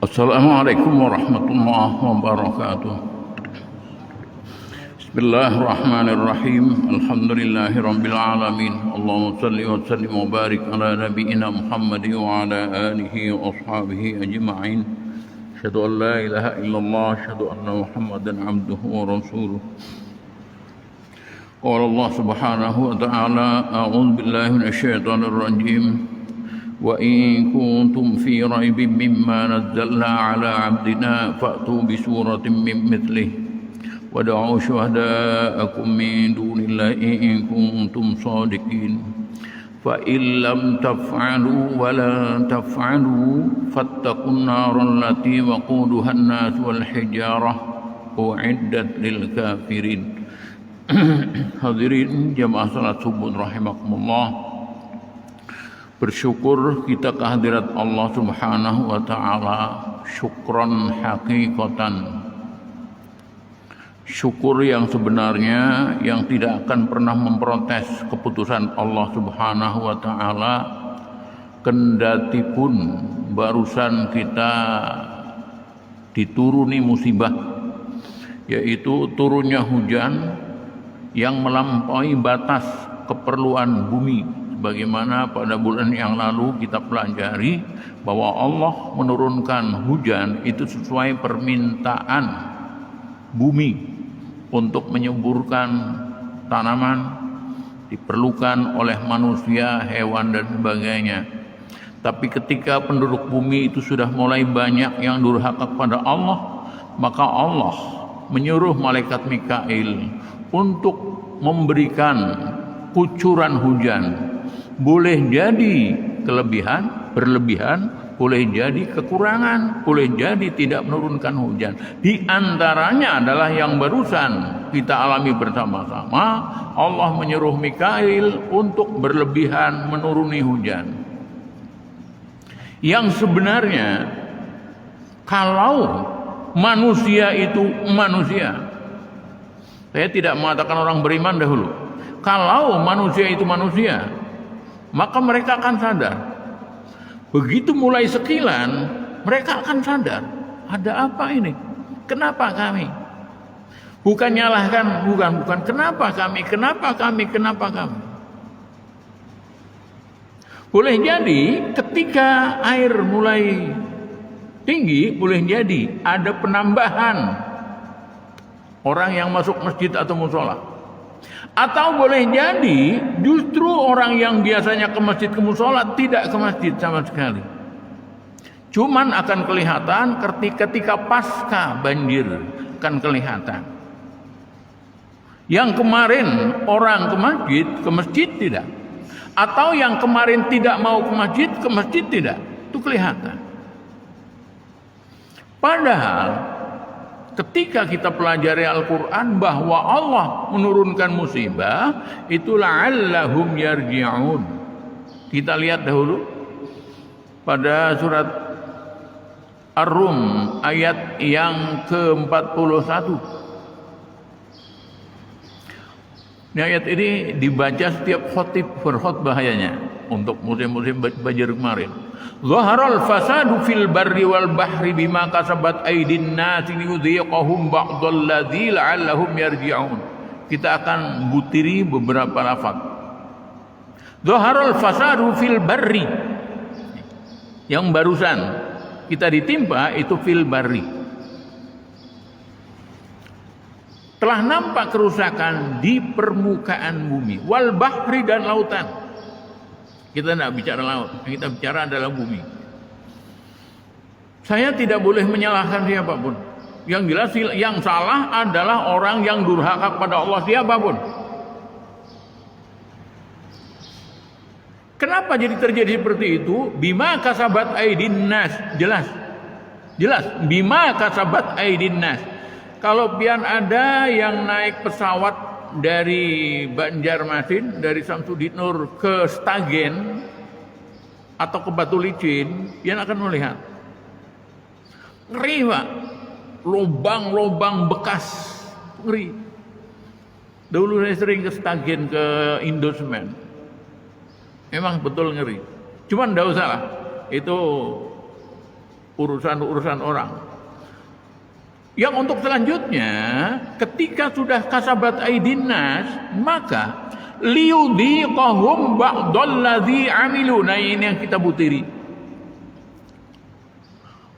Assalamualaikum warahmatullahi wabarakatuh. Bismillahirrahmanirrahim. Alhamdulillahi rabbil alamin. Allahumma salli wa sallim wa barik ala nabiyyina Muhammad wa ala alihi wa ashabihi ajma'in. Asyhadu an la ilaha illallah, asyhadu anna Muhammadan abduhu wa rasuluh. Qala Allah subhanahu wa ta'ala, a'udzu billahi minasy syaithanir rajim. وإن كنتم في ريب مما نزلنا على عبدنا فأتوا بسورة من مثله ودعوا شهداءكم من دون الله إن كنتم صادقين فإن لم تفعلوا ولن تفعلوا فاتقوا النار التي وقودها الناس والحجارة أعدت للكافرين. Hadirin jamaah salat subuh rahimakumullah. Bersyukur kita kehadirat Allah Subhanahu wa ta'ala, syukran hakikatan, syukur yang sebenarnya, yang tidak akan pernah memprotes keputusan Allah Subhanahu wa ta'ala, kendati pun barusan kita dituruni musibah, yaitu turunnya hujan yang melampaui batas keperluan bumi. Bagaimana pada bulan yang lalu kita pelajari bahwa Allah menurunkan hujan itu sesuai permintaan bumi untuk menyuburkan tanaman, diperlukan oleh manusia, hewan dan sebagainya. Tapi ketika penduduk bumi itu sudah mulai banyak yang durhaka kepada Allah, maka Allah menyuruh malaikat Mikail untuk memberikan kucuran hujan. Boleh jadi kelebihan, berlebihan, boleh jadi kekurangan, boleh jadi tidak menurunkan hujan. Di antaranya adalah yang barusan kita alami bersama-sama. Allah menyuruh Mikail untuk berlebihan menuruni hujan. Yang sebenarnya kalau manusia itu manusia, saya tidak mengatakan orang beriman dahulu. Kalau manusia itu manusia, maka mereka akan sadar. Begitu mulai sekilan, mereka akan sadar, ada apa ini? Kenapa kami? Bukan nyalahkan, bukan. Kenapa kami? Boleh jadi ketika air mulai tinggi, boleh jadi ada penambahan orang yang masuk masjid atau musola. Atau boleh jadi justru orang yang biasanya ke masjid, ke musola tidak ke masjid sama sekali. Cuman akan kelihatan ketika pasca banjir akan kelihatan. Yang kemarin orang ke masjid tidak. Atau yang kemarin tidak mau ke masjid tidak. Itu kelihatan. Padahal ketika kita pelajari Al-Quran bahwa Allah menurunkan musibah, itu la'allahum yarji'un. Kita lihat dahulu pada surat Ar-Rum ayat yang ke-41. Ini ayat ini dibaca setiap khotib berkhotbahnya untuk musim-musim banjir kemarin. Zaharal fasadu fil barri wal bahri bima kasabat aydin nasi liyudhiqahum ba'dalladzi la'allahum yarji'un. Kita akan butiri beberapa lafaz. Zaharal fasadu fil barri. Yang barusan kita ditimpa itu fil barri. Telah nampak kerusakan di permukaan bumi, wal bahri dan lautan. Kita tidak bicara laut, kita bicara adalah bumi. Saya tidak boleh menyalahkan siapapun. Yang jelas yang salah adalah orang yang durhaka kepada Allah, siapapun. Kenapa jadi terjadi seperti itu? Bima kasabat aydin nas. Jelas. Bima kasabat aydin nas. Kalau pian ada yang naik pesawat dari Banjarmasin, dari Samsudinur ke Stagen atau ke Batu Licin, pian akan melihat ngeri, Pak. Lubang-lubang bekas, ngeri. Dulu saya sering ke Stagen, ke Indosemen, memang betul ngeri. Cuman enggak usah lah, itu urusan-urusan orang. Yang untuk selanjutnya, ketika sudah kasabat aidin nas, maka liyudhiqahum ba'dalladzi amilu. Nah, ini yang kita butiri.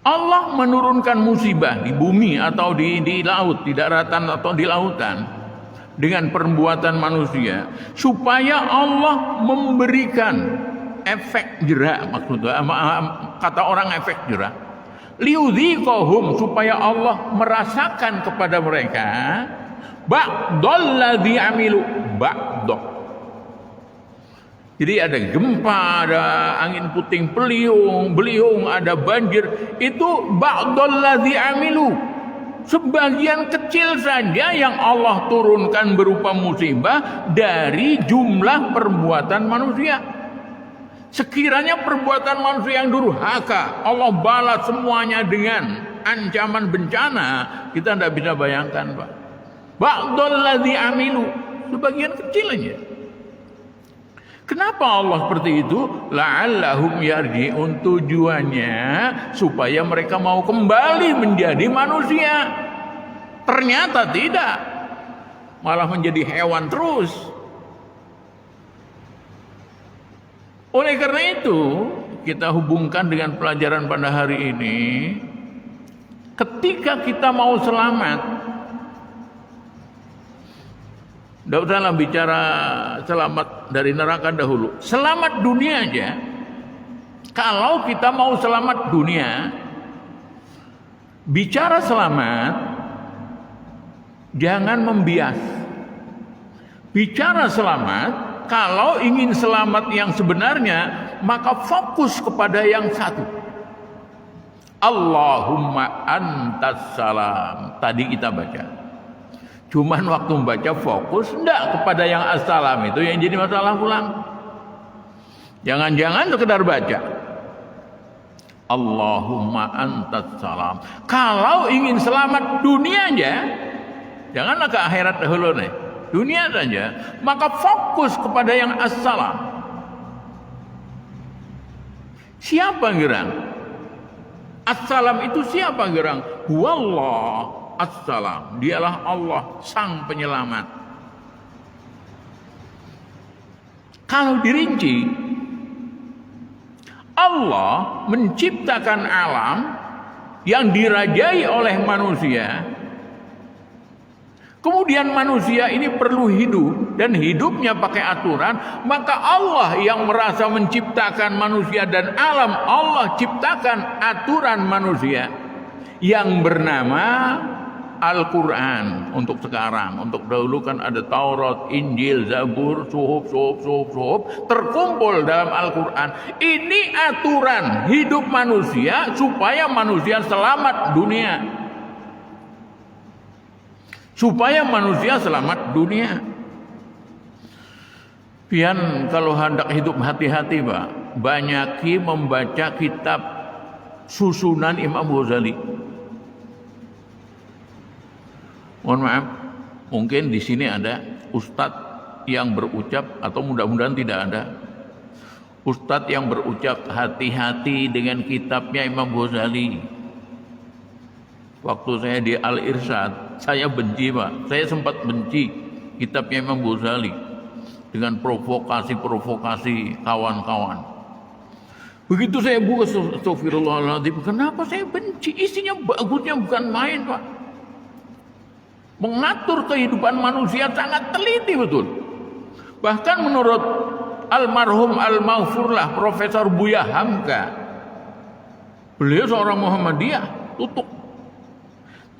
Allah menurunkan musibah di bumi atau di laut, di daratan atau di lautan dengan perbuatan manusia, supaya Allah memberikan efek jerak. Maksudnya kata orang efek jerak, liudhiqahum, supaya Allah merasakan kepada mereka ba'dalladzi amilu, ba'dah. Jadi ada gempa, ada angin puting beliung, ada banjir, itu ba'dalladzi amilu, sebagian kecil saja yang Allah turunkan berupa musibah dari jumlah perbuatan manusia. Sekiranya perbuatan manusia yang durhaka, Allah balas semuanya dengan ancaman bencana, kita tidak bisa bayangkan, Pak. Ba'dalladzi amilu, sebagian kecil aja. Kenapa Allah seperti itu? La'allahum yarji'un, tujuannya supaya mereka mau kembali menjadi manusia. Ternyata tidak, malah menjadi hewan terus. Oleh karena itu, kita hubungkan dengan pelajaran pada hari ini. Ketika kita mau selamat, tidak usahlah bicara selamat dari neraka dahulu. Selamat dunia aja. Kalau kita mau selamat dunia, bicara selamat, jangan membias. Bicara selamat, kalau ingin selamat yang sebenarnya, maka fokus kepada yang satu. Allahumma antas salam. Tadi kita baca. Cuman waktu membaca fokus enggak kepada yang assalam, itu yang jadi masalah pulang. Jangan-jangan sekedar baca Allahumma antas salam. Kalau ingin selamat dunia aja, janganlah ke akhirat dahulu nih, dunia saja, maka fokus kepada yang assalam. Siapa gerang? Assalam itu siapa gerang? Wallah Assalam, dialah Allah sang penyelamat. Kalau dirinci, Allah menciptakan alam yang dirajai oleh manusia. Kemudian manusia ini perlu hidup, dan hidupnya pakai aturan. Maka Allah yang merasa menciptakan manusia dan alam, Allah ciptakan aturan manusia yang bernama Al-Quran untuk sekarang. Untuk dahulu kan ada Taurat, Injil, Zabur, Suhuf, terkumpul dalam Al-Quran. Ini aturan hidup manusia supaya manusia selamat dunia. Supaya manusia selamat dunia. Pian kalau hendak hidup hati-hati, Pak, banyaki membaca kitab susunan Imam Ghazali. Mohon maaf, mungkin di sini ada ustadz yang berucap, atau mudah-mudahan tidak ada ustadz yang berucap hati-hati dengan kitabnya Imam Ghazali. Waktu saya di Al-Irsyad, saya benci, Pak. Saya sempat benci kitabnya Imam Ghazali dengan provokasi-provokasi kawan-kawan. Begitu saya buka, astagfirullahaladzim, kenapa saya benci? Isinya bagusnya bukan main, Pak. Mengatur kehidupan manusia sangat teliti betul. Bahkan menurut almarhum al-maghfurlah Profesor Buya Hamka, beliau seorang Muhammadiyah tutup.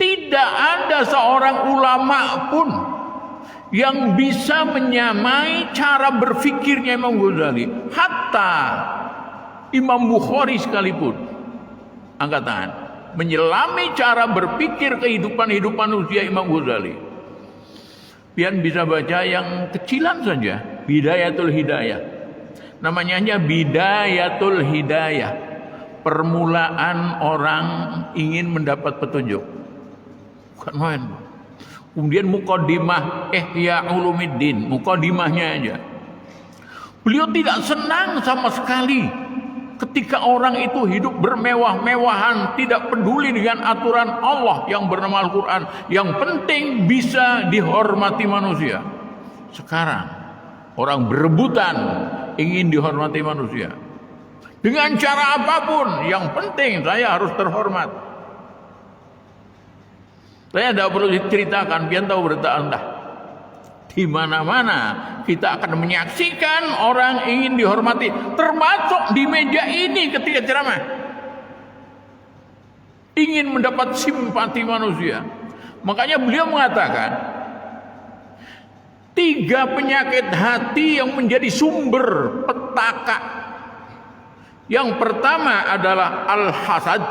Tidak ada seorang ulama pun yang bisa menyamai cara berfikirnya Imam Ghazali. Hatta Imam Bukhari sekalipun, angkat tangan, menyelami cara berpikir kehidupan manusia Imam Ghazali. Pian bisa baca yang kecilan saja, Bidayatul Hidayah. Namanya Bidayatul Hidayah, permulaan orang ingin mendapat petunjuk. Bukan main. Kemudian Muqaddimah Ihya Ulumuddin, Muqaddimahnya aja. Beliau tidak senang sama sekali ketika orang itu hidup bermewah-mewahan, tidak peduli dengan aturan Allah yang bernama Al-Quran, yang penting bisa dihormati manusia. Sekarang orang berebutan ingin dihormati manusia dengan cara apapun, yang penting saya harus terhormat. Saya tidak perlu diceritakan, biar tahu berita Anda. Di mana-mana kita akan menyaksikan orang ingin dihormati, termasuk di meja ini ketika ceramah. Ingin mendapat simpati manusia. Makanya beliau mengatakan 3 penyakit hati yang menjadi sumber petaka. Yang pertama adalah al-hasad.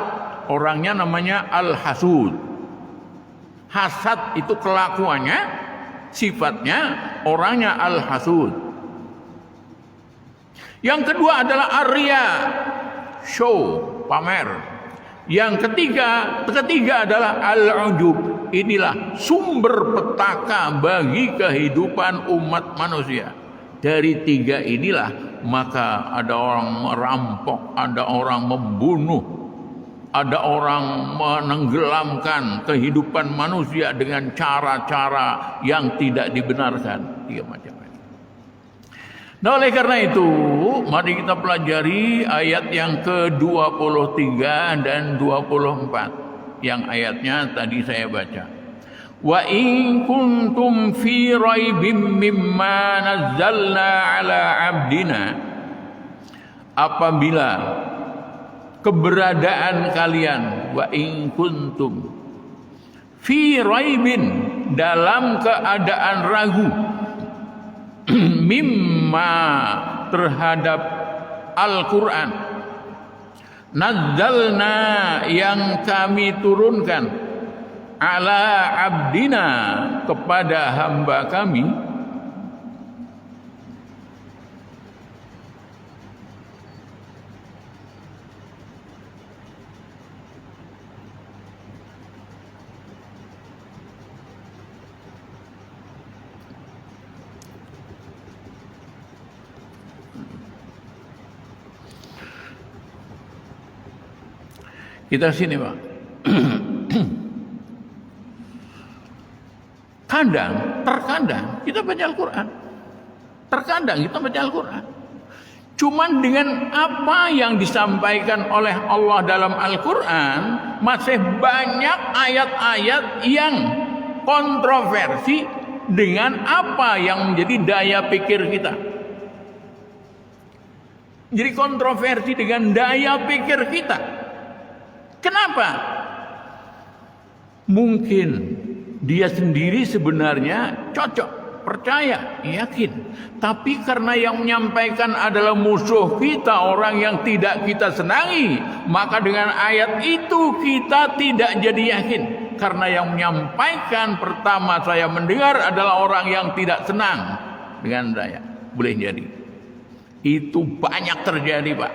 Orangnya namanya al-hasud. Hasad itu kelakuannya, sifatnya, orangnya al-hasud. Yang kedua adalah ar-riya, show, pamer. Yang ketiga adalah al-ujub. Inilah sumber petaka bagi kehidupan umat manusia. Dari 3 inilah maka ada orang merampok, ada orang membunuh, ada orang menenggelamkan kehidupan manusia dengan cara-cara yang tidak dibenarkan. 3 macam. Nah, oleh karena itu, mari kita pelajari ayat yang ke-23 dan 24. Yang ayatnya tadi saya baca. Wa in kuntum fi raibim mimma nazzalna ala abdina. Apabila keberadaan kalian, wa in kuntum fi raibin, dalam keadaan ragu, mimma, terhadap Al-Quran, nazzalna, yang kami turunkan, ala abdina, kepada hamba kami, kita sini Pak. Terkadang kita baca Al-Quran, terkadang kita baca Al-Quran, cuman dengan apa yang disampaikan oleh Allah dalam Al-Quran, masih banyak ayat-ayat yang kontroversi dengan apa yang menjadi daya pikir kita. Jadi kontroversi dengan daya pikir kita. Kenapa? Mungkin dia sendiri sebenarnya cocok, percaya, yakin. Tapi karena yang menyampaikan adalah musuh kita, orang yang tidak kita senangi, maka dengan ayat itu kita tidak jadi yakin. Karena yang menyampaikan pertama saya mendengar adalah orang yang tidak senang dengan saya. Boleh jadi. Itu banyak terjadi, Pak.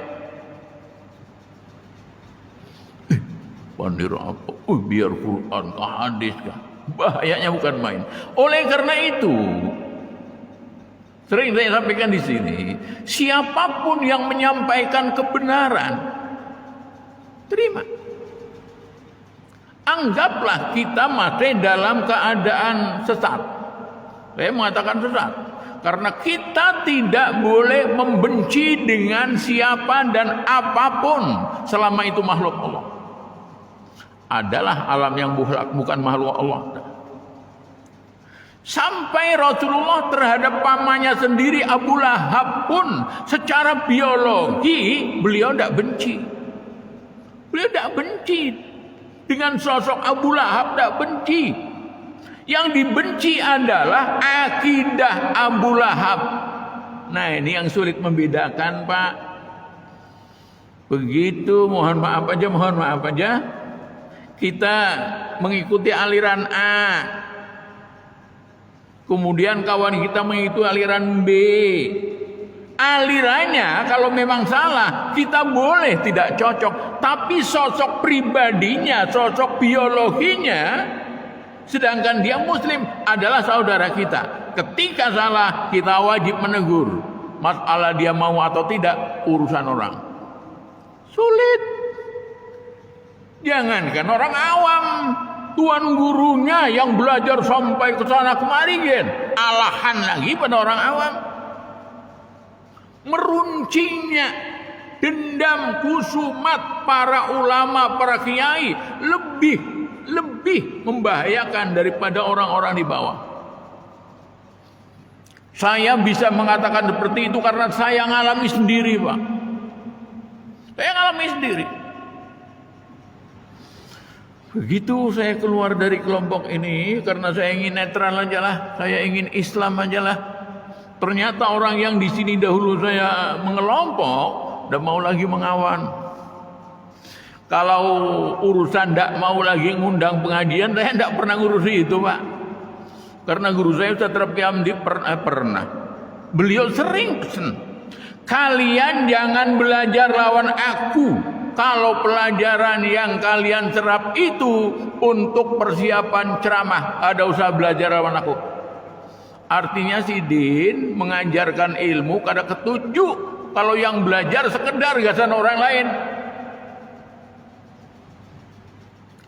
Pandir apa? Biar Quran ke hadis kah? Bahayanya bukan main. Oleh karena itu, sering saya sampaikan di sini, siapapun yang menyampaikan kebenaran, terima. Anggaplah kita masih dalam keadaan sesat. Saya mengatakan sesat karena kita tidak boleh membenci dengan siapa dan apapun selama itu makhluk Allah. Adalah alam yang bukan makhluk Allah. Sampai Rasulullah terhadap pamannya sendiri Abu Lahab pun secara biologi beliau tidak benci. Beliau tidak benci dengan sosok Abu Lahab, tidak benci. Yang dibenci adalah akidah Abu Lahab. Nah, ini yang sulit membedakan, Pak. Begitu, mohon maaf aja. Kita mengikuti aliran A, kemudian kawan kita mengikuti aliran B. Alirannya kalau memang salah, kita boleh tidak cocok, tapi sosok pribadinya, sosok biologinya, sedangkan dia muslim, adalah saudara kita. Ketika salah, kita wajib menegur. Masalah dia mau atau tidak, urusan orang. Sulit. Jangankan orang awam, tuan gurunya yang belajar sampai ke sana kemari gen, alahan lagi pada orang awam. Meruncingnya dendam kusumat para ulama, para kiai lebih membahayakan daripada orang-orang di bawah. Saya bisa mengatakan seperti itu karena saya ngalami sendiri, Pak. Saya ngalami sendiri. Begitu saya keluar dari kelompok ini, karena saya ingin netral aja lah, saya ingin Islam aja lah. Ternyata orang yang di sini dahulu saya mengelompok, udah mau lagi mengawan. Kalau urusan tidak mau lagi ngundang pengajian, saya tidak pernah ngurusi itu, Pak. Karena guru saya Ustaz Rafi Hamdi pernah. Beliau sering pesen, kalian jangan belajar lawan aku. Kalau pelajaran yang kalian serap itu untuk persiapan ceramah, ada usah belajar lawan aku. Artinya si Din mengajarkan ilmu kada ketujuh kalau yang belajar sekedar gasan orang lain.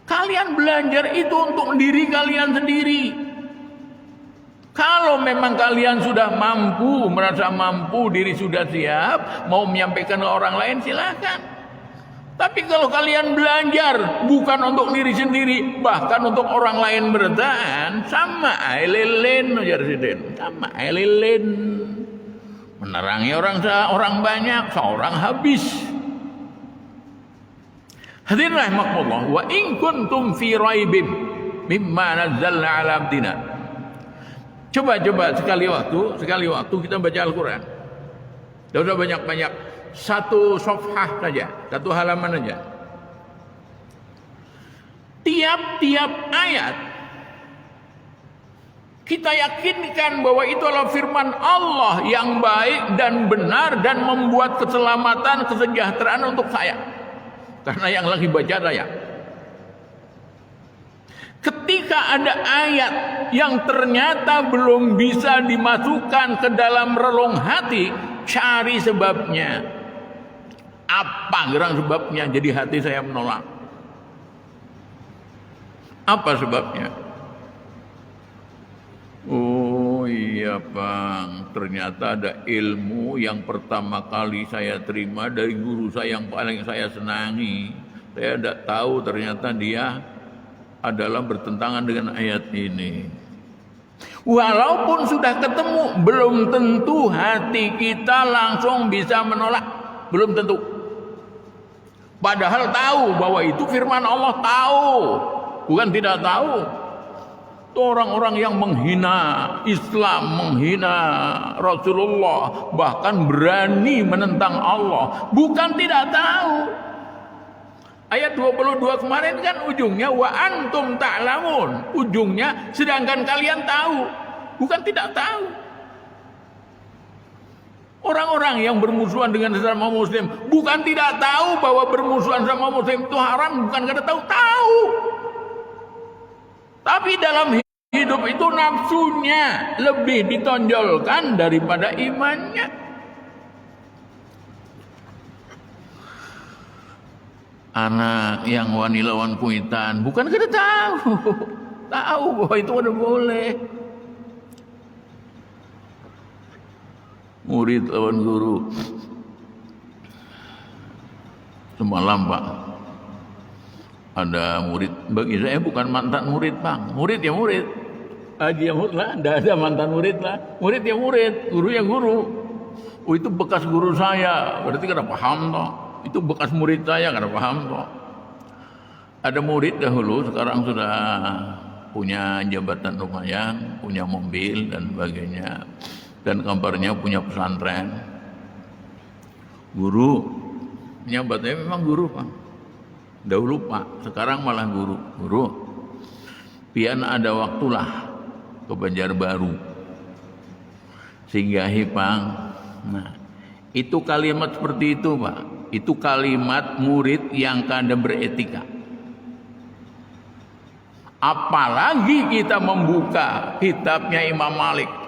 Kalian belajar itu untuk diri kalian sendiri. Kalau memang kalian sudah mampu, merasa mampu, diri sudah siap, mau menyampaikan ke orang lain silakan. Tapi kalau kalian belajar bukan untuk diri sendiri, bahkan untuk orang lain bertahan, sama lilin, ujar Sidin, sama lilin. Menerangi orang banyak, seorang habis. Hadirin rahimakumullah, wa in kuntum fi raibin mimma nazzalna ala abdina. Coba sekali waktu kita baca Al-Quran. Tidak usah banyak-banyak. Satu safhah saja, satu halaman saja. Tiap-tiap ayat kita yakinkan bahwa itu adalah firman Allah yang baik dan benar dan membuat keselamatan, kesejahteraan untuk saya. Karena yang lagi baca saya. Ketika ada ayat yang ternyata belum bisa dimasukkan ke dalam relung hati, cari sebabnya. Apa gerang sebabnya jadi hati saya menolak? Apa sebabnya? Oh iya Bang, ternyata ada ilmu yang pertama kali saya terima dari guru saya yang paling saya senangi. Saya tidak tahu ternyata dia adalah bertentangan dengan ayat ini. Walaupun sudah ketemu, belum tentu hati kita langsung bisa menolak. Belum tentu. Padahal tahu bahwa itu firman Allah, tahu. Bukan tidak tahu. Itu orang-orang yang menghina Islam, menghina Rasulullah, bahkan berani menentang Allah. Bukan tidak tahu. Ayat 22 kemarin kan ujungnya wa antum ta'lamun. Ujungnya sedangkan kalian tahu. Bukan tidak tahu. Orang-orang yang bermusuhan dengan sesama muslim bukan tidak tahu bahwa bermusuhan sama muslim itu haram, bukan kada tahu. Tapi dalam hidup itu nafsunya lebih ditonjolkan daripada imannya. Anak yang wani lawan kuitan bukan kada tahu. Tahu bahwa itu ada boleh. Murid lawan guru. Semalam Pak, ada murid, bagi saya bukan mantan murid Bang. Murid ya murid, haji ya murid lah, tidak ada mantan murid lah. Murid ya murid, guru ya guru. Oh itu bekas guru saya, berarti kada paham toh. Itu bekas murid saya, kada paham toh. Ada murid dahulu, sekarang sudah punya jabatan lumayan, punya mobil dan sebagainya. Dan kabarnya punya pesantren. Guru, nyabatnya memang guru Pak. Dahulu Pak, sekarang malah guru. Guru, pian ada waktulah ke Banjarbaru. Singgahi Pang. Nah, itu kalimat seperti itu Pak. Itu kalimat murid yang kada beretika. Apalagi kita membuka kitabnya Imam Malik.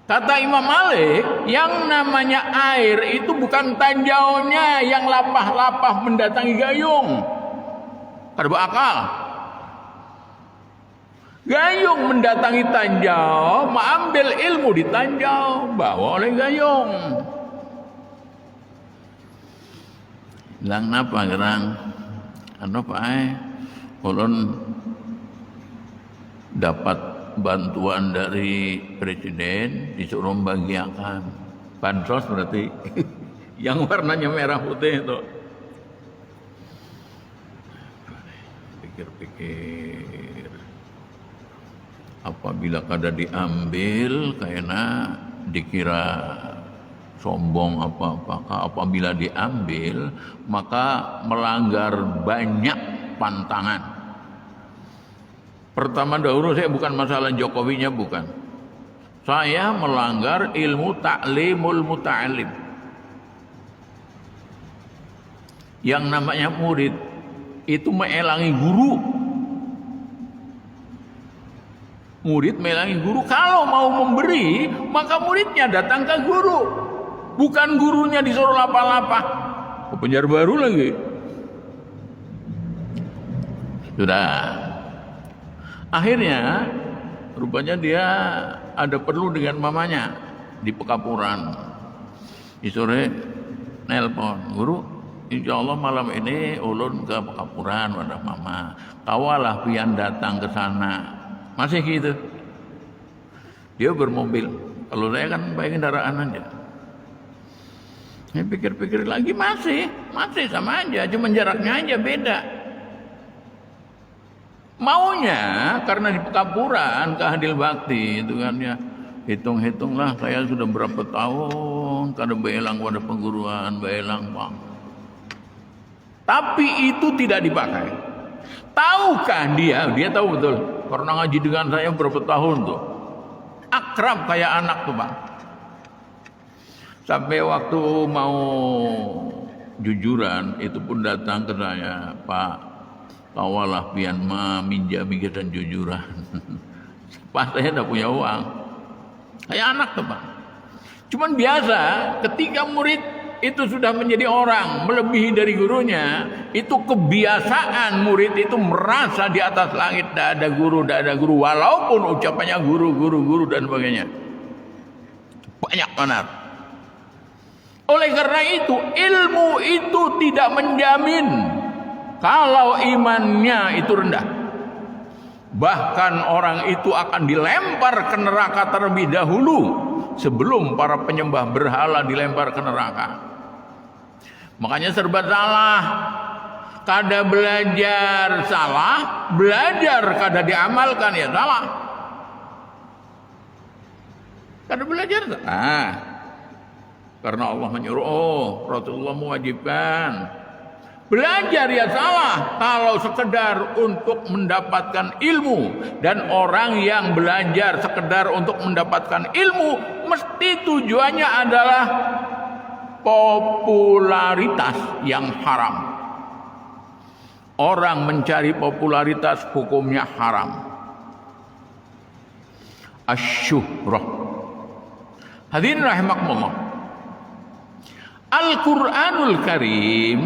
Kata Imam Malik, yang namanya air itu bukan tanjaunya yang lapah-lapah mendatangi gayung. Kada berakal. Gayung mendatangi tanjau, mengambil ilmu di tanjau, bawa oleh gayung. Bilang napa gerang? Anu pae, ulun dapat bantuan dari presiden disuruh membagiakan bansos, berarti yang warnanya merah putih itu. Pikir-pikir, apabila kada diambil kayaknya dikira sombong apa-apa. Apabila diambil maka melanggar banyak pantangan. Pertama dahulu saya bukan masalah Jokowinya, bukan. Saya melanggar ilmu ta'limul muta'alim. Yang namanya murid itu meelangi guru. Murid meelangi guru. Kalau mau memberi, maka muridnya datang ke guru. Bukan gurunya disuruh lapah-lapah. Ke penjara baru lagi. Sudah. Akhirnya rupanya dia ada perlu dengan mamanya di Pekapuran. Di sore nelpon, guru, insya Allah malam ini ulun ke Pekapuran wadah mama. Kawalah pian datang ke sana. Masih gitu. Dia bermobil. Kalau saya kan pakai kendaraan aja. Saya pikir-pikir lagi masih sama aja, cuma jaraknya aja beda. Maunya karena di Pekapuran ke Hadil Bakti itu kan ya, hitung-hitunglah saya sudah berapa tahun kada beelang pada perguruan, beelang Pak. Tapi itu tidak dipakai. Tahukah dia tahu betul karena ngaji dengan saya berapa tahun tuh. Akrab kayak anak tuh Pak. Sampai waktu mau jujuran itu pun datang ke saya, Pak, kawalah pian minjami kita jujuran. Pas saya tidak punya uang. Kayak anak tuh Pak. Cuman biasa ketika murid itu sudah menjadi orang melebihi dari gurunya, itu kebiasaan murid itu merasa di atas langit tidak ada guru, walaupun ucapannya guru dan sebagainya. Banyak benar. Oleh karena itu ilmu itu tidak menjamin kalau imannya itu rendah. Bahkan orang itu akan dilempar ke neraka terlebih dahulu sebelum para penyembah berhala dilempar ke neraka. Makanya serba salah. Kada belajar salah, belajar kada diamalkan ya salah. Kada belajar salah. Karena Allah menyuruh, Rasulullah mewajibkan. Belajar ya salah kalau sekedar untuk mendapatkan ilmu. Dan orang yang belajar sekedar untuk mendapatkan ilmu mesti tujuannya adalah popularitas yang haram. Orang mencari popularitas hukumnya haram. Asyuhrah. Hadirin rahimakumullah. Al-Quranul Karim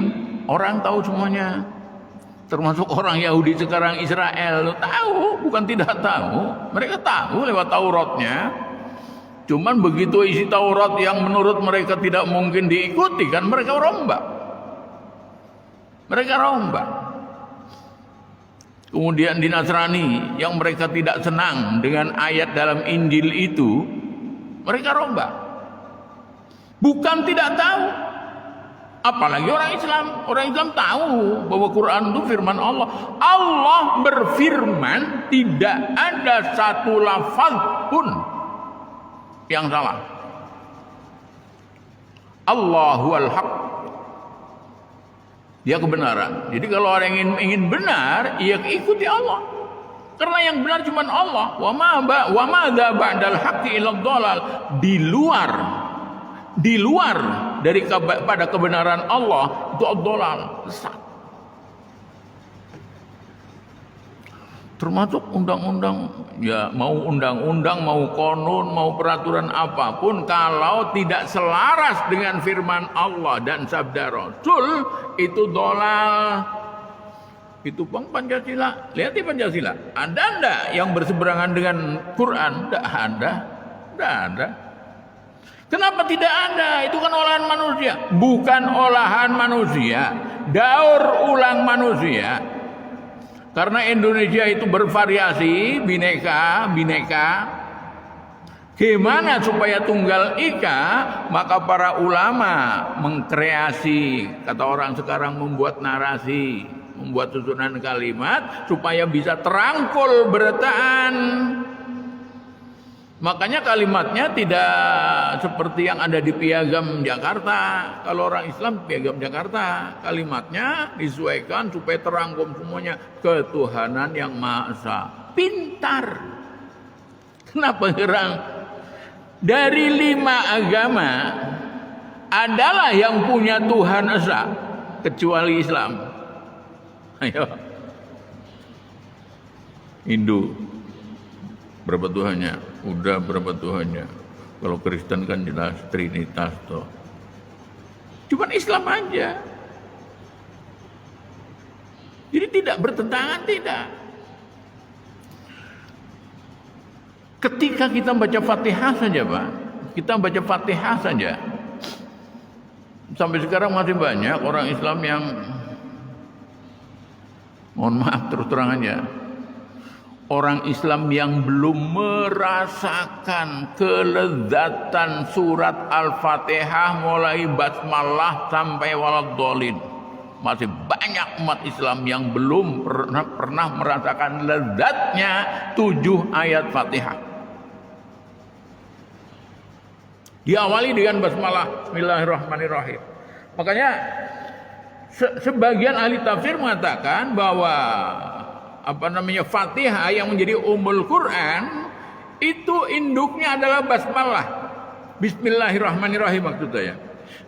orang tahu semuanya. Termasuk orang Yahudi sekarang, Israel tahu, bukan tidak tahu. Mereka tahu lewat Tauratnya. Cuman begitu isi Taurat yang menurut mereka tidak mungkin diikuti, kan mereka rombak. Kemudian di Nasrani yang mereka tidak senang dengan ayat dalam Injil itu, mereka rombak. Bukan tidak tahu. Apalagi orang Islam. Orang Islam tahu bahwa Quran itu firman Allah. Allah berfirman tidak ada satu lafaz pun yang salah. Allahual haq. Dia kebenaran. Jadi kalau orang ingin benar, ia ikuti Allah. Karena yang benar cuma Allah. Wa ma dza ba'dal haqqi illa dhalal. Di luar daripada kebenaran Allah itu ad-dhalal, sesat. termasuk undang-undang, ya mau undang-undang, mau konun, mau peraturan apapun, kalau tidak selaras dengan firman Allah dan sabda Rasul, itu dolal. Itu bang Pancasila. Lihat di Pancasila, ada enggak yang berseberangan dengan Quran? Enggak ada. Enggak ada. Kenapa tidak ada? Itu kan olahan manusia. Bukan olahan manusia, daur ulang manusia. Karena Indonesia itu bervariasi, bineka. Gimana supaya tunggal ika? Maka para ulama mengkreasi, kata orang sekarang, membuat narasi, membuat susunan kalimat supaya bisa terangkul bertaan. Makanya kalimatnya tidak seperti yang ada di Piagam Jakarta. Kalau orang Islam Piagam Jakarta, kalimatnya disesuaikan supaya terangkum semuanya. Ketuhanan yang Maha Esa. Pintar. Kenapa gerang? Dari 5 agama adalah yang punya Tuhan Esa, kecuali Islam. Ayo. Hindu, berapa Tuhannya? Udah berapa Tuhannya? Kalau Kristen kan jelas Trinitas toh. Cuman Islam aja. Jadi tidak bertentangan, tidak. Ketika kita baca Fatihah saja, Pak. Kita baca Fatihah saja. Sampai sekarang masih banyak orang Islam yang, mohon maaf terus terang aja, orang Islam yang belum merasakan kelezatan surat Al-Fatihah mulai basmalah sampai waladhdallin. Masih banyak umat Islam yang belum pernah merasakan lezatnya 7 ayat Fatihah. Diawali dengan basmalah, bismillahirrahmanirrahim. Makanya sebagian ahli tafsir mengatakan bahwa Fatihah yang menjadi ummul Quran itu induknya adalah basmalah, bismillahirrahmanirrahim maksud saya.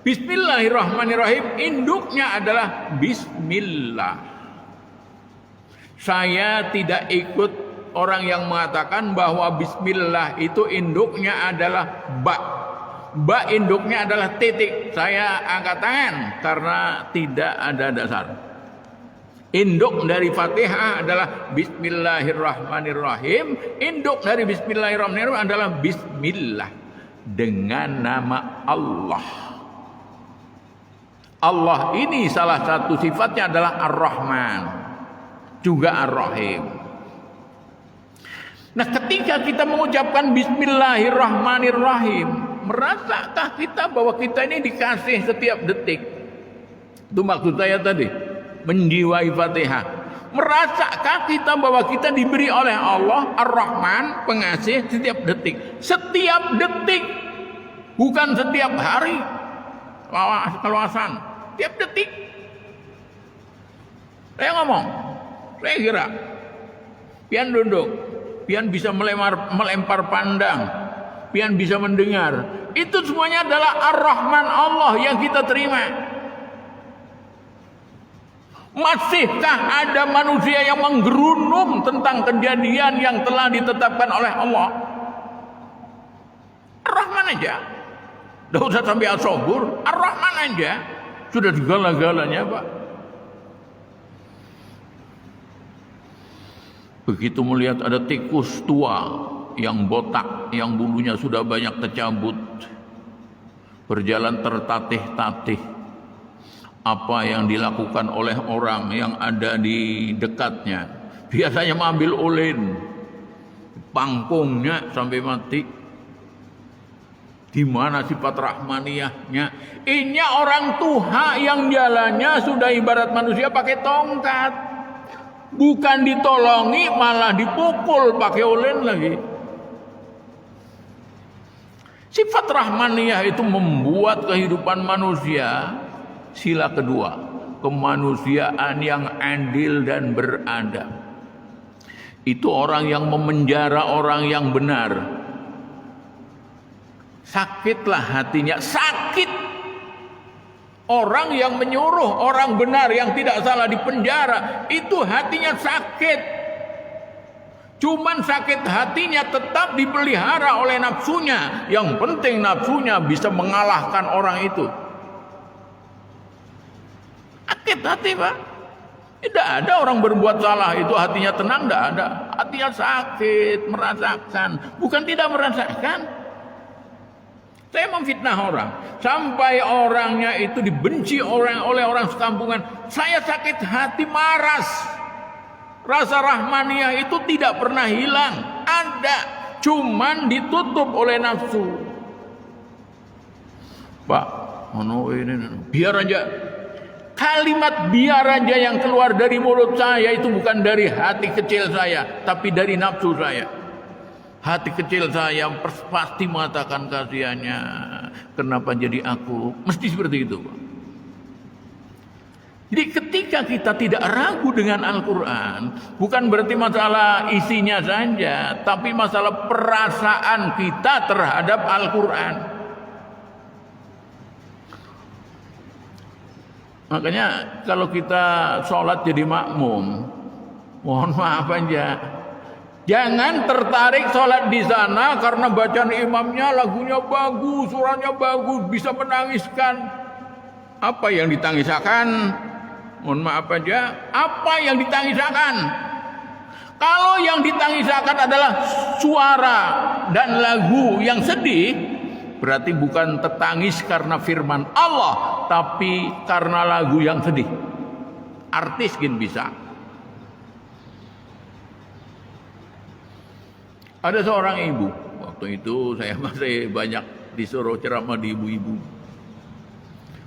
Bismillahirrahmanirrahim induknya adalah bismillah. Saya tidak ikut orang yang mengatakan bahwa bismillah itu induknya adalah ba. Ba induknya adalah titik. Saya angkat tangan karena tidak ada dasar. Induk dari Fatihah adalah bismillahirrahmanirrahim. Induk dari bismillahirrahmanirrahim adalah bismillah, dengan nama Allah. Allah ini salah satu sifatnya adalah Ar-Rahman, juga Ar-Rahim. Nah, ketika kita mengucapkan bismillahirrahmanirrahim, merasakah kita bahwa kita ini dikasih setiap detik? Itu maksud saya tadi, menjiwai Fatihah. Merasakah kita bahwa kita diberi oleh Allah Ar-Rahman, pengasih, setiap detik? Setiap detik, bukan setiap hari. Keluasan, setiap detik. Saya ngomong, saya gerak, pian duduk, pian bisa melempar pandang, pian bisa mendengar. Itu semuanya adalah Ar-Rahman Allah yang kita terima. Masihkah ada manusia yang menggerunung tentang kejadian yang telah ditetapkan oleh Allah? Ar-Rahman aja. Tidak usah sampai As-Sabur, Ar-Rahman aja. Sudah segala-galanya, Pak. Begitu melihat ada tikus tua yang botak, yang bulunya sudah banyak tercabut, berjalan tertatih-tatih, apa yang dilakukan oleh orang yang ada di dekatnya? Biasanya mengambil ulin, pangkungnya sampai mati. Di mana sifat rahmaniyahnya? Ini orang tua yang jalannya sudah ibarat manusia pakai tongkat, bukan ditolongi malah dipukul pakai ulin lagi. Sifat rahmaniyah itu membuat kehidupan manusia, sila kedua, kemanusiaan yang adil dan beradab. Itu orang yang memenjara orang yang benar. Sakitlah hatinya, sakit. Orang yang menyuruh orang benar yang tidak salah di penjara, itu hatinya sakit. Cuman sakit hatinya tetap dipelihara oleh nafsunya. Yang penting nafsunya bisa mengalahkan orang itu. Sakit hati, Pak. Tidak ada orang berbuat salah itu hatinya tenang, tidak ada. Hatinya sakit, merasakan. Bukan tidak merasakan. Saya memfitnah orang. Sampai orangnya itu dibenci oleh orang sekampungan. Saya sakit hati, maras. Rasa rahmaniyah itu tidak pernah hilang. Ada. Cuman ditutup oleh nafsu. Pak, biar aja. Kalimat biar aja yang keluar dari mulut saya itu bukan dari hati kecil saya, tapi dari nafsu saya. Hati kecil saya pasti mengatakan kasihannya, kenapa jadi aku? Mesti seperti itu, Pak. Jadi ketika kita tidak ragu dengan Al-Quran, bukan berarti masalah isinya saja, tapi masalah perasaan kita terhadap Al-Quran. Makanya kalau kita sholat jadi makmum, mohon maaf aja, jangan tertarik sholat di sana karena bacaan imamnya lagunya bagus, suaranya bagus, bisa menangiskan. Apa yang ditangisakan? Mohon maaf aja, apa yang ditangisakan? Kalau yang ditangisakan adalah suara dan lagu yang sedih, berarti bukan tertangis karena firman Allah, tapi karena lagu yang sedih. Artis gin bisa. Ada seorang ibu, waktu itu saya masih banyak disuruh ceramah di ibu-ibu.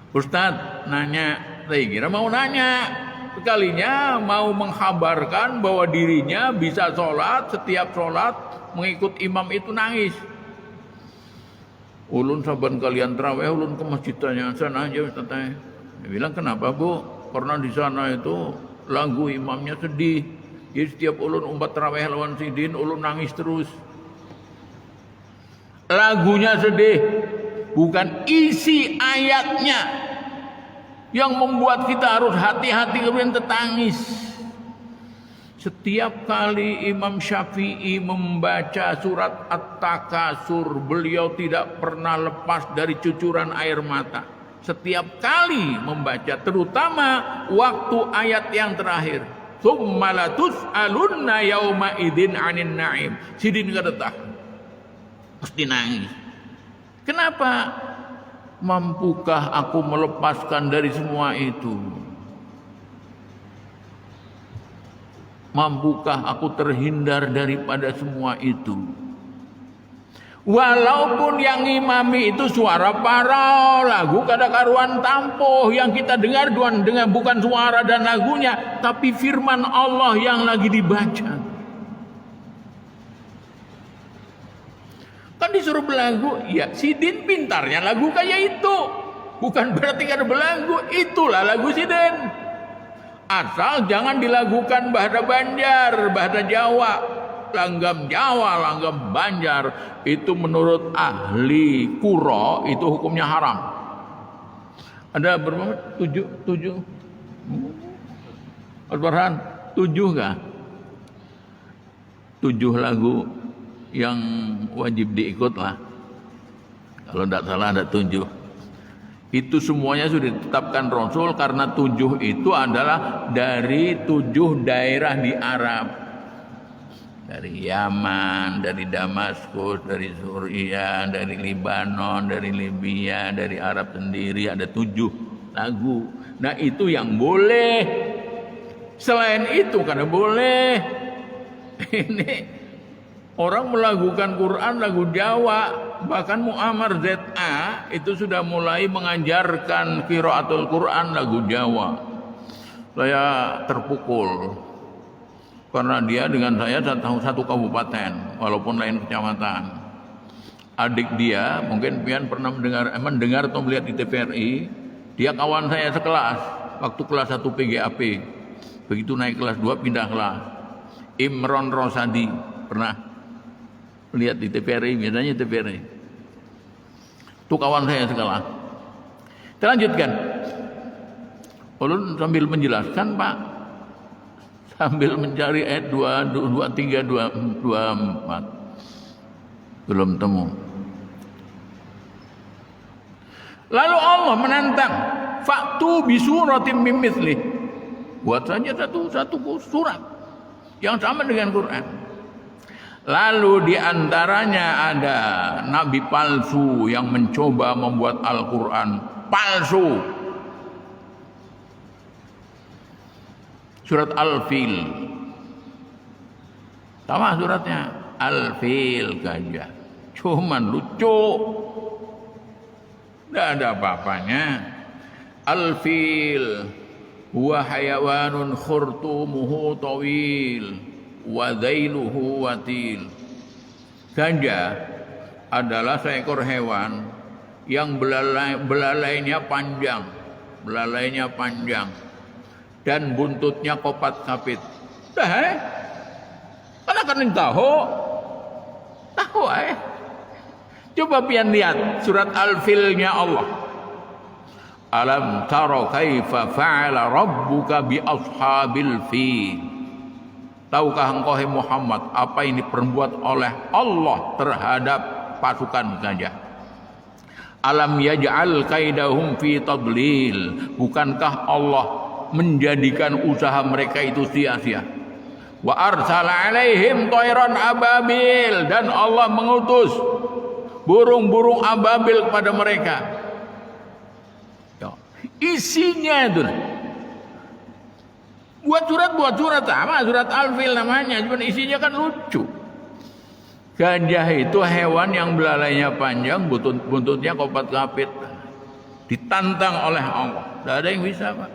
Ustadz nanya, saya kira mau nanya, sekalinya mau menghabarkan bahwa dirinya bisa sholat, setiap sholat mengikut imam itu nangis. Ulun saban kalian terawih, ulun ke masjid tanya sana aja Ustaz. Dia bilang kenapa Bu? Karena di sana itu lagu imamnya sedih. Jadi setiap ulun umpat terawih lawan sidin, ulun nangis terus. Lagunya sedih, bukan isi ayatnya yang membuat kita harus hati-hati kemudian tertangis. Setiap kali Imam Syafi'i membaca surat At-Takasur, beliau tidak pernah lepas dari cucuran air mata. Setiap kali membaca, terutama waktu ayat yang terakhir. Tsumma latus'alunna yauma idzin 'anin na'im. Sidin kata pasti nangis. Kenapa? Mampukah aku melepaskan dari semua itu? Mampukah aku terhindar daripada semua itu? Walaupun yang ngimami itu suara parau, lagu kada karuan tampuh, yang kita dengar bukan suara dan lagunya, tapi firman Allah yang lagi dibaca. Kan disuruh belagu, ya sidin pintarnya lagu kayak itu. Bukan berarti kada belagu, itulah lagu sidin. Asal jangan dilakukan bahasa Banjar, bahasa Jawa, langgam Jawa, langgam Banjar. Itu menurut ahli kuro itu hukumnya haram. Ada berapa? 7. Al-Farhan 7 kah? 7 lagu yang wajib diikut lah. Kalau tidak salah ada 7. Itu semuanya sudah ditetapkan Rasul karena 7 itu adalah dari 7 daerah di Arab. Dari Yaman, dari Damaskus, dari Suriah, dari Libanon, dari Libya, dari Arab sendiri ada 7 lagu. Nah itu yang boleh. Selain itu karena boleh. Ini orang melakukan Quran lagu Jawa, bahkan Muammar ZA itu sudah mulai mengajarkan qiraatul Quran lagu Jawa. Saya terpukul karena dia dengan saya satu kabupaten, walaupun lain kecamatan. Adik dia mungkin pian pernah mendengar atau melihat di TVRI. Dia kawan saya sekelas waktu kelas 1 PGAP. Begitu naik kelas 2 pindah kelas. Imron Rosadi pernah lihat di TVRI, biasanya TVRI. Itu kawan saya sekelas. Kita lanjutkan. Ulun sambil menjelaskan, Pak, sambil mencari ayat 23, 24. Belum temu. Lalu Allah menantang, "Fa'tu bi suratin min mithlih." Buat saja satu surat yang sama dengan Quran. Lalu di antaranya ada nabi palsu yang mencoba membuat Al-Quran palsu. Surat Al-Fil. Sama suratnya Al-Fil, gajah. Cuman lucu. Tidak ada apa-apanya. Al-Fil huwa hayawanun khurtumuhu tawil wa dhailuhu watil. Gajah adalah seekor hewan yang belalainya panjang dan buntutnya kopat-kapit. Karena kan tahu. Coba pian lihat surat Al-Filnya Allah. Alam tara kaifa fa'ala rabbuka bi ashabil fil. Tahukah engkau Muhammad apa yang diperbuat oleh Allah terhadap pasukan gajah? Alam yaj'al kaidahum fi tadlil. Bukankah Allah menjadikan usaha mereka itu sia-sia? Wa arsala alaihim tayran ababil. Dan Allah mengutus burung-burung ababil kepada mereka. Isinya itu buat surat sama surat Al-Fil namanya, cuma isinya kan lucu. Gajah itu hewan yang belalainya panjang, buntutnya kopat-kapit. Ditantang oleh Allah, tidak ada yang bisa, Pak.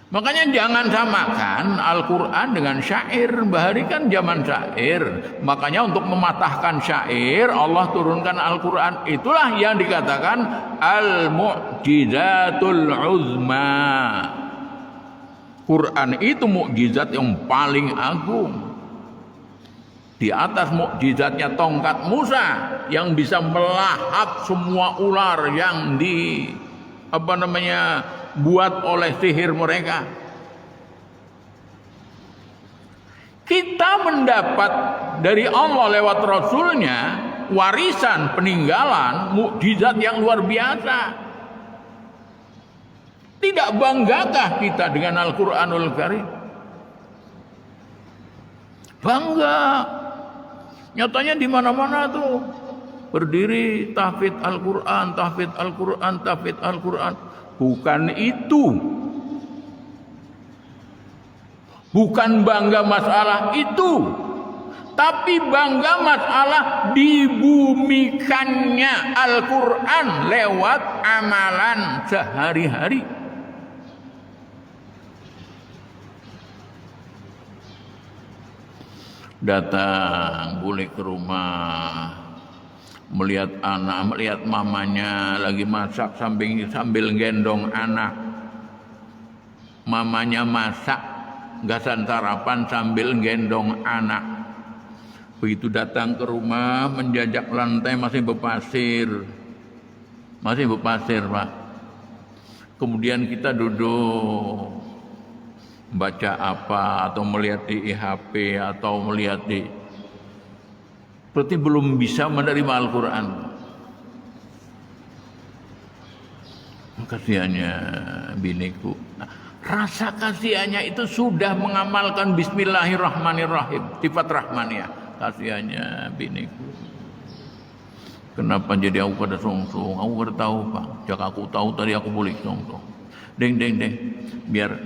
Makanya jangan samakan Al-Quran dengan syair. Bahari kan zaman syair. Makanya untuk mematahkan syair Allah turunkan Al-Quran. Itulah yang dikatakan Al-Mu'jizatul Uzma. Quran itu mukjizat yang paling agung. Di atas mukjizatnya tongkat Musa yang bisa melahap semua ular yang buat oleh sihir mereka. Kita mendapat dari Allah lewat Rasulnya warisan peninggalan mukjizat yang luar biasa. Tidak banggakah kita dengan Al-Quranul Karim? Bangga. Nyatanya di mana-mana tuh berdiri tahfidz Al-Quran, tahfidz Al-Quran, tahfidz Al-Quran. Bukan itu. Bukan bangga masalah itu. Tapi bangga masalah dibumikannya Al-Quran lewat amalan sehari-hari. Datang boleh ke rumah, melihat anak, melihat mamanya lagi masak sambil gendong anak. Mamanya masak, gasan sarapan sambil gendong anak. Begitu datang ke rumah, menjajak lantai masih berpasir, Pak. Kemudian kita duduk, baca apa atau melihat di HP atau melihat berarti belum bisa menerima Al-Quran. Kasihannya biniku. Rasa kasihannya itu sudah mengamalkan Bismillahirrahmanirrahim, sifat rahmaniyah. Kasihannya biniku. Kenapa jadi aku pada song-song? Aku baru tahu, Pak. Jak aku tahu tadi aku boleh song-song. Deng. Biar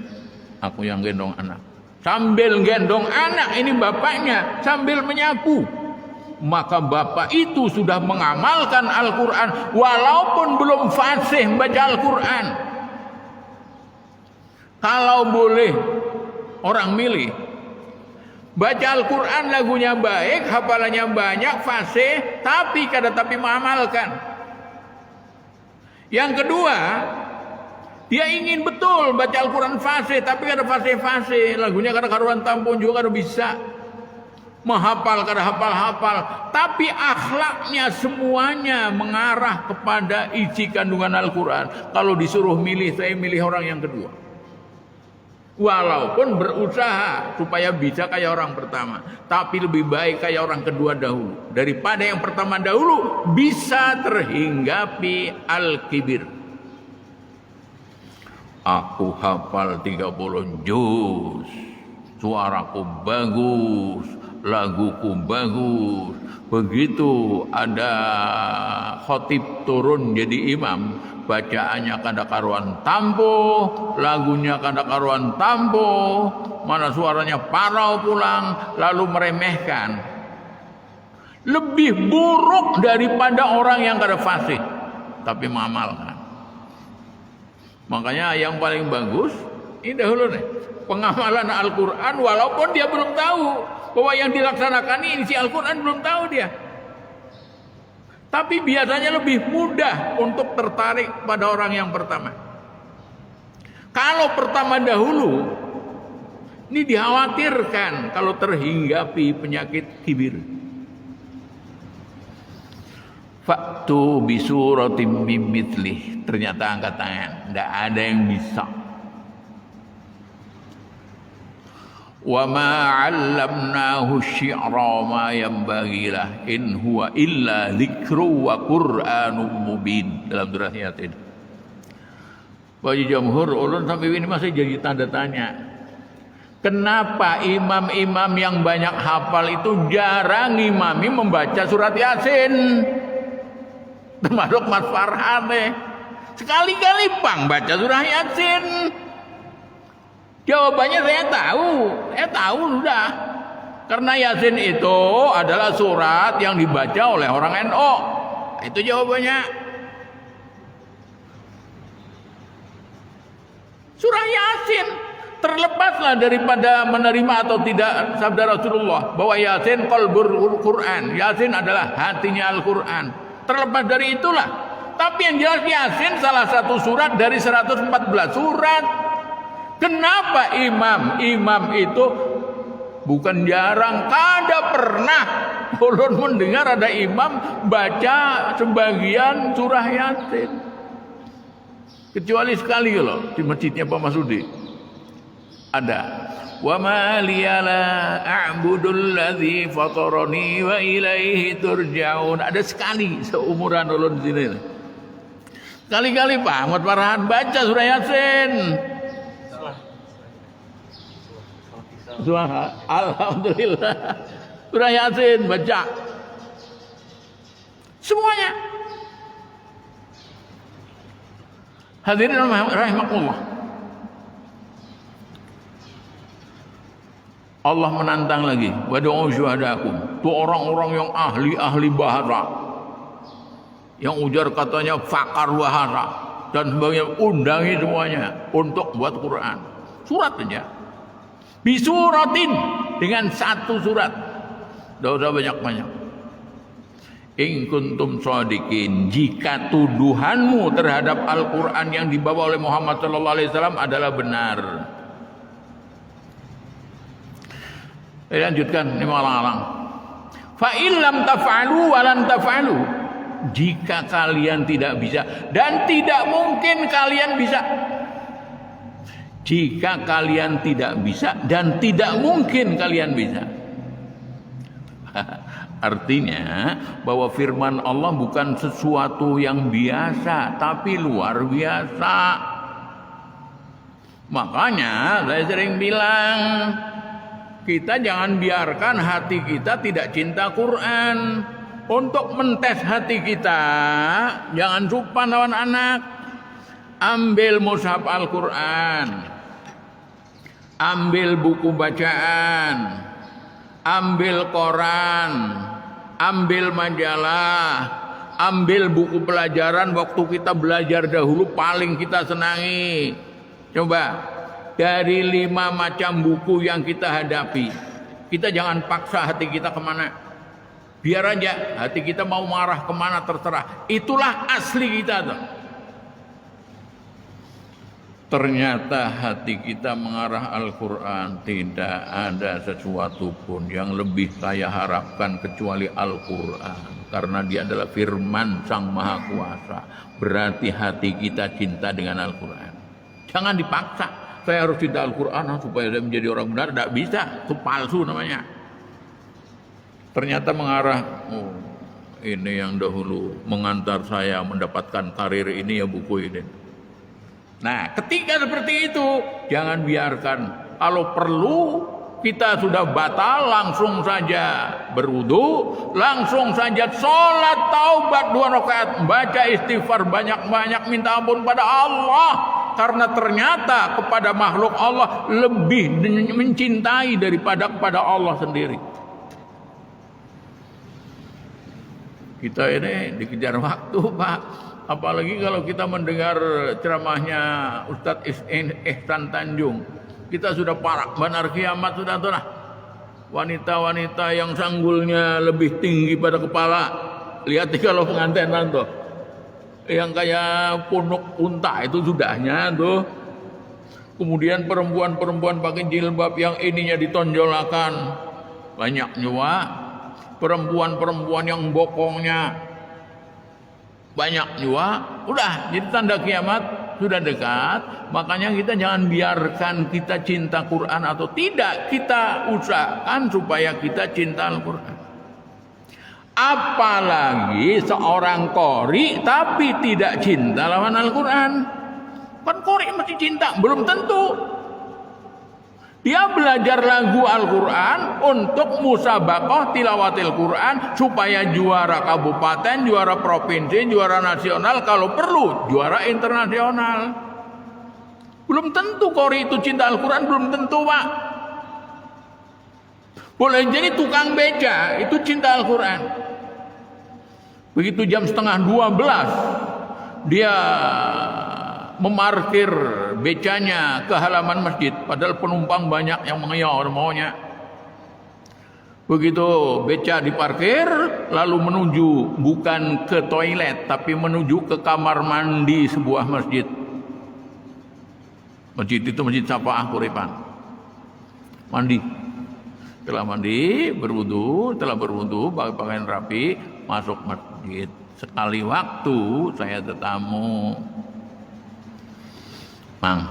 aku yang gendong anak. Sambil gendong anak ini bapaknya sambil menyapu. Maka bapak itu sudah mengamalkan Al-Quran walaupun belum fasih baca Al-Quran. Kalau boleh orang milih, baca Al-Quran lagunya baik, hafalannya banyak, fasih, tapi mengamalkan. Yang kedua, dia ingin betul baca Al-Quran fasih, tapi kada fasih-fasih, lagunya kada karuan tampun juga kada bisa. Menghafal kada hafal-hafal, tapi akhlaknya semuanya mengarah kepada isi kandungan Al-Quran. Kalau disuruh milih, saya milih orang yang kedua. Walaupun berusaha supaya bisa kayak orang pertama, tapi lebih baik kayak orang kedua dahulu daripada yang pertama dahulu bisa terhinggapi al-kibir. Aku hafal 30 juz, suaraku bagus, laguku bagus. Begitu ada khotib turun jadi imam, bacaannya kada karuan tampuh, lagunya kada karuan tampuh, mana suaranya parau pulang, lalu meremehkan. Lebih buruk daripada orang yang kada fasih tapi mengamalkan. Makanya yang paling bagus ini dahulu nih, pengamalan Al-Quran walaupun dia belum tahu bahwa yang dilaksanakan ini isi Al-Quran, belum tahu dia. Tapi biasanya lebih mudah untuk tertarik pada orang yang pertama. Kalau pertama dahulu, ini dikhawatirkan kalau terhinggapi penyakit kibir. Faktu bisuratim mimmithlih. Ternyata angkat tangan, tidak ada yang bisa. Wa ma 'allamnahu syi'ra ma yanbaghi lah in huwa illa dzikru wa qur'anum mubin. Dalam surah Yasin. Bagi jamhur ulun sampai ini masih jadi tanda tanya. Kenapa imam-imam yang banyak hafal itu jarang imami membaca surat Yasin? Termasuk Mas Farhan sekali-kali bang baca surah Yasin. Jawabannya saya tahu sudah. Karena Yasin itu adalah surat yang dibaca oleh orang NU. Itu jawabannya. Surah Yasin, terlepaslah daripada menerima atau tidak sabda Rasulullah bahwa Yasin qalbul Quran. Yasin adalah hatinya Al-Quran. Terlepas dari itulah. Tapi yang jelas Yasin salah satu surat dari 114 surat. Kenapa imam itu bukan jarang, kada pernah ulun mendengar ada imam baca sebagian surah Yasin. Kecuali sekali loh di masjidnya Pak Masudi. Ada. Wa ma liyala a'budul ladzi fatarani wa ilaihi turja'un. Ada sekali seumuran ulun sini. Kali-kali Pak Ahmad Farhan baca surah Yasin. Suara, alhamdulillah. Surah Yasin baca. Semuanya. Hadirin rahimakumullah. Allah menantang lagi. Wad'u syuhadakum. Itu orang-orang yang ahli bahasa. Yang ujar katanya fakar bahasa dan sebagainya, undangi semuanya untuk buat Quran. Surat saja. Bisuratin, dengan satu surat. Tidak usah banyak-banyak. In kuntum shadiqin, jika tuduhanmu terhadap Al-Quran yang dibawa oleh Muhammad SAW adalah benar. Lanjutkan, ini malang-alang. Fa illam taf'alu wa lan taf'alu, jika kalian tidak bisa dan tidak mungkin kalian bisa. Jika kalian tidak bisa dan tidak mungkin kalian bisa. Artinya bahwa firman Allah bukan sesuatu yang biasa, tapi luar biasa. Makanya saya sering bilang, kita jangan biarkan hati kita tidak cinta Quran. Untuk mentes hati kita, jangan suka lawan anak. Ambil mushaf Al-Quran, ambil buku bacaan, ambil koran, ambil majalah, ambil buku pelajaran waktu kita belajar dahulu paling kita senangi. Coba, dari 5 macam buku yang kita hadapi, kita jangan paksa hati kita kemana. Biar aja hati kita mau marah kemana terserah. Itulah asli kita tuh. Ternyata hati kita mengarah Al-Quran. Tidak ada sesuatu pun yang lebih saya harapkan kecuali Al-Quran. Karena dia adalah firman Sang Maha Kuasa. Berarti hati kita cinta dengan Al-Quran. Jangan dipaksa. saya harus cinta Al-Quran supaya saya menjadi orang benar. Tidak bisa, itu palsu namanya. Ternyata mengarah, oh, ini yang dahulu mengantar saya mendapatkan karir ini ya buku ini. Nah, ketika seperti itu, jangan biarkan. Kalau perlu kita sudah batal, langsung saja berwudu, langsung saja sholat taubat 2 rakaat, baca istighfar banyak-banyak, minta ampun pada Allah. Karena ternyata kepada makhluk Allah lebih mencintai daripada kepada Allah sendiri. Kita ini dikejar waktu, Pak. Apalagi kalau kita mendengar ceramahnya Ustadz Ihsan Tanjung. Kita sudah parah, benar kiamat sudah tuh lah. Wanita-wanita yang sanggulnya lebih tinggi pada kepala. Lihat kalau pengantinan tuh. Yang kayak punuk unta itu sudahnya tuh. Kemudian perempuan-perempuan pakai jilbab yang ininya ditonjolakan. Banyak juga. Perempuan-perempuan yang bokongnya banyak juga. Udah, jadi tanda kiamat sudah dekat. Makanya kita jangan biarkan kita cinta Quran atau tidak. Kita usahakan supaya kita cinta Al-Quran. Apalagi seorang qori tapi tidak cinta lawan Al-Quran. Kan qori mesti cinta, belum tentu. Dia belajar lagu Al-Quran untuk musabaqah tilawatil Quran supaya juara kabupaten, juara provinsi, juara nasional, kalau perlu juara internasional. Belum tentu qori itu cinta Al-Quran, belum tentu, Pak. Boleh jadi tukang beca itu cinta Al-Quran. Begitu jam 11:30 dia memarkir becanya ke halaman masjid, padahal penumpang banyak yang mengeyor maunya. Begitu beca diparkir, lalu menuju bukan ke toilet tapi menuju ke kamar mandi sebuah masjid. Masjid itu Masjid Safaah Kuripan. Mandi. Setelah mandi, berwudu, setelah berwudu, pakai pakaian rapi, masuk masjid. Sekali waktu saya tetamu, Mang,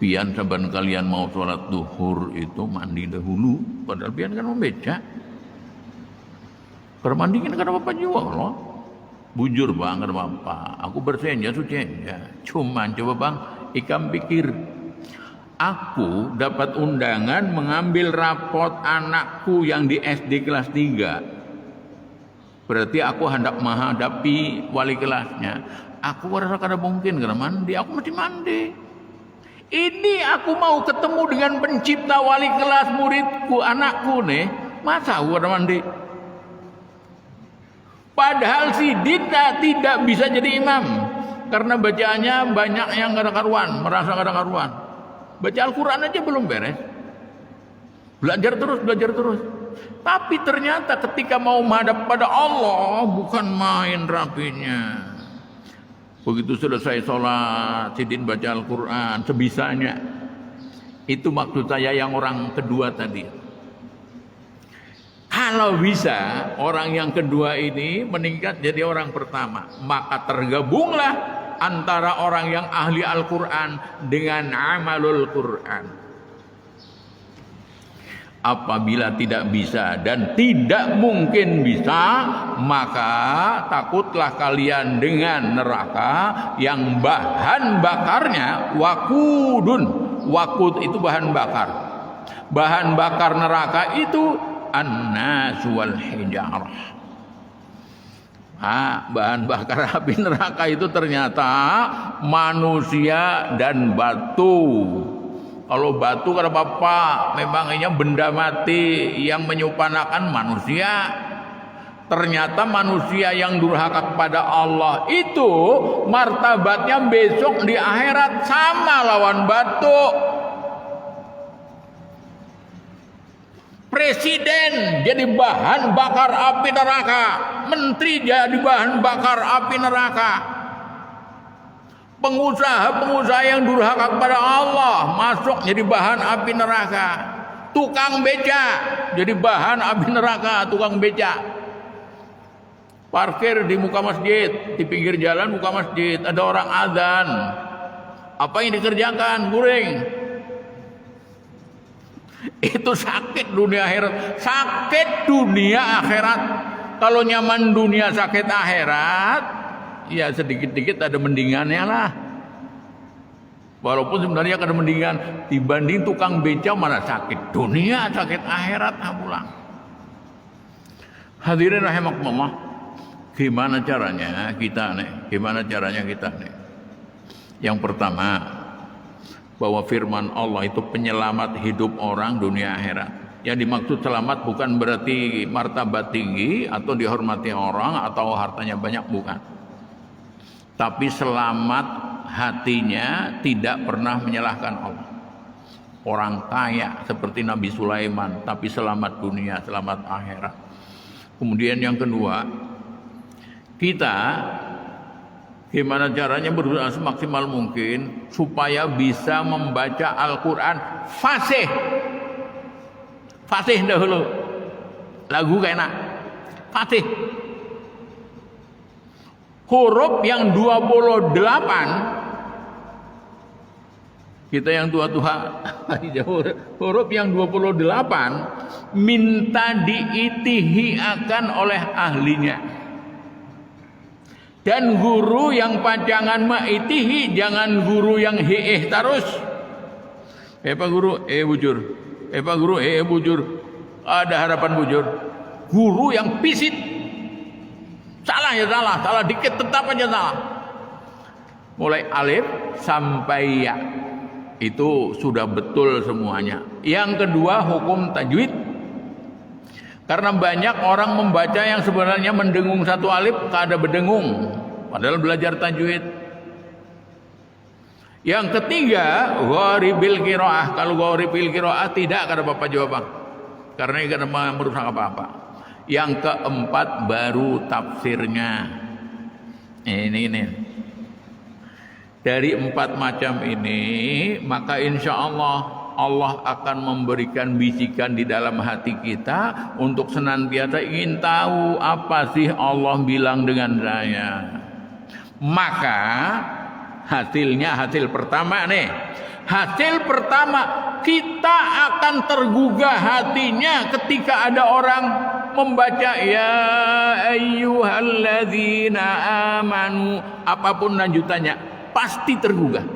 pian saban kalian mau sholat duhur itu mandi dahulu, padahal pian kan membeca. Kalau mandi kan ada apa juga loh. Bujur bang, ada apa? Aku bersenja suci ya. Cuman coba bang, ikam pikir, aku dapat undangan mengambil rapot anakku yang di SD kelas 3. Berarti aku hendak menghadapi wali kelasnya. Aku rasa kada mungkin karena mandi, aku mesti mandi. Ini aku mau ketemu dengan pencipta wali kelas muridku, anakku nih. Masa aku kada mandi? Padahal si Dita tidak bisa jadi imam. Karena bacaannya banyak yang kada karuan, merasa kada karuan. Baca Al-Quran aja belum beres. Belajar terus. Tapi ternyata ketika mau menghadap pada Allah, bukan main rapinya. Begitu selesai sholat, Sidin baca Al-Quran sebisanya. Itu maksud saya yang orang kedua tadi. Kalau bisa orang yang kedua ini meningkat jadi orang pertama, maka tergabunglah antara orang yang ahli Al-Quran dengan amalul Quran. Apabila tidak bisa dan tidak mungkin bisa, maka takutlah kalian dengan neraka yang bahan bakarnya wakudun. Wakud itu bahan bakar. Bahan bakar neraka itu an-nas wal hijarah. Bahan bakar api neraka itu ternyata manusia dan batu. Kalau batu kada apa-apa, memangnya benda mati yang menyupanakan manusia. Ternyata manusia yang durhaka kepada Allah itu martabatnya besok di akhirat sama lawan batu. Presiden jadi bahan bakar api neraka, menteri jadi bahan bakar api neraka. Pengusaha-pengusaha yang durhaka kepada Allah masuk jadi bahan api neraka. Tukang beca jadi bahan api neraka, tukang beca. Parkir di muka masjid, di pinggir jalan muka masjid, ada orang azan. Apa yang dikerjakan? Guring. Itu sakit dunia akhirat. Sakit dunia akhirat. Kalau nyaman dunia sakit akhirat, ya sedikit-dikit ada mendingannya lah. Walaupun sebenarnya ada mendingan dibanding tukang beca mana sakit dunia, sakit akhirat pulang. Hadirin rahimakumullah. Gimana caranya kita nih? Yang pertama, bahwa firman Allah itu penyelamat hidup orang dunia akhirat. Yang dimaksud selamat bukan berarti martabat tinggi atau dihormati orang atau hartanya banyak, bukan. Tapi selamat hatinya tidak pernah menyalahkan Allah. Orang kaya seperti Nabi Sulaiman, tapi selamat dunia, selamat akhirat. Kemudian yang kedua, kita gimana caranya berusaha semaksimal mungkin supaya bisa membaca Al-Quran fasih. Fasih dahulu. Lagu enak. Fasih. Huruf yang 28, kita yang tua-tua, huruf yang 28 minta diitihi akan oleh ahlinya. Dan guru yang pajangan maitihi, jangan guru yang hiih terus. Pak guru, bujur. Pak guru, bujur. Ada harapan bujur. Guru yang pisit. Salah ya salah dikit tetap aja salah. Mulai alif sampai ya. Itu sudah betul semuanya. Yang kedua, hukum tajwid. Karena banyak orang membaca yang sebenarnya mendengung satu alif kada berdengung, padahal belajar tajwid. Yang ketiga, gharibil qiraah. Kalau gharibil qiraah tidak kada apa-apa jawaban. Karena ini kada merusak apa-apa. Yang keempat baru tafsirnya. Ini. Dari 4 macam ini, maka insya Allah Allah akan memberikan bisikan di dalam hati kita untuk senantiasa ingin tahu apa sih Allah bilang dengan saya. Maka hasil pertama nih. Hasil pertama, kita akan tergugah hatinya ketika ada orang membaca ya ayyuhalladzina amanu, apapun lanjutannya pasti tergugah.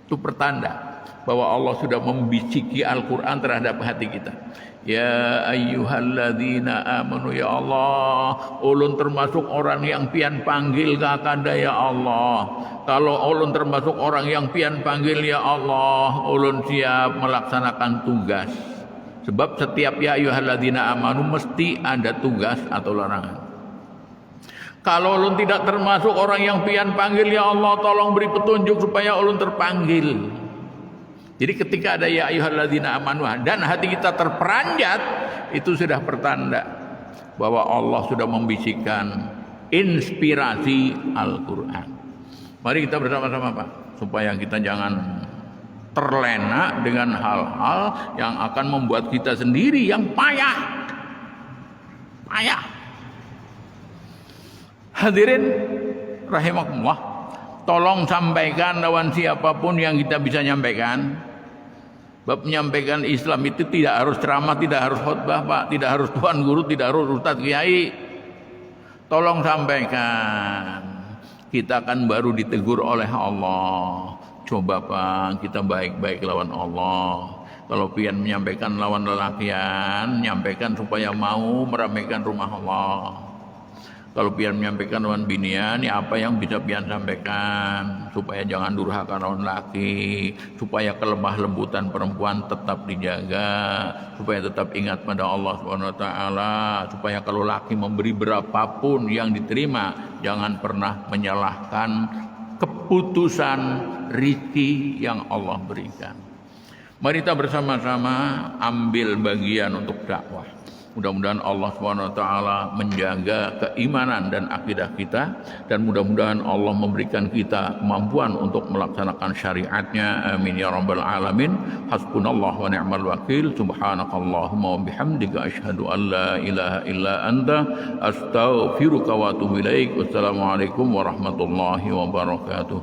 Itu pertanda bahwa Allah sudah membisiki Al-Quran terhadap hati kita. Ya ayyuhalladzina amanu, ya Allah, ulun termasuk orang yang pian panggil kakanda ya Allah. Kalau ulun termasuk orang yang pian panggil ya Allah, ulun siap melaksanakan tugas. Sebab setiap ya ayyuhalladzina amanu mesti ada tugas atau larangan. Kalau ulun tidak termasuk orang yang pian panggil ya Allah, tolong beri petunjuk supaya ulun terpanggil. Jadi ketika ada ya ayyuhalladzina amanu dan hati kita terperanjat, itu sudah pertanda bahwa Allah sudah membisikkan inspirasi Al-Quran. Mari kita bersama-sama Pak, supaya kita jangan terlena dengan hal-hal yang akan membuat kita sendiri yang payah. Hadirin rahimakumullah, tolong sampaikan lawan siapapun yang kita bisa nyampaikan. Bab menyampaikan Islam itu tidak harus ceramah, tidak harus khutbah Pak, tidak harus tuan guru, tidak harus ustadz kiai. Tolong sampaikan. Kita akan baru ditegur oleh Allah. Coba Pak, kita baik-baik lawan Allah. Kalau pian menyampaikan lawan lelakian, nyampaikan supaya mau meramaikan rumah Allah. Kalau pian menyampaikan lawan binian, ya apa yang bisa pian sampaikan supaya jangan durhaka lawan laki, supaya kelemah lembutan perempuan tetap dijaga, supaya tetap ingat pada Allah Subhanahu wa taala, supaya kalau laki memberi berapapun yang diterima, jangan pernah menyalahkan keputusan rezeki yang Allah berikan. Mari kita bersama-sama ambil bagian untuk dakwah. Mudah-mudahan Allah SWT menjaga keimanan dan akidah kita, dan mudah-mudahan Allah memberikan kita kemampuan untuk melaksanakan syariatnya. Amin ya rabbal alamin. Hasbunallah wa ni'mal wakil. Subhanakallahumma wa bihamdika asyhadu an la ilaha illa anta astaghfiruka wa atubu ilaik. Wassalamualaikum warahmatullahi wabarakatuh.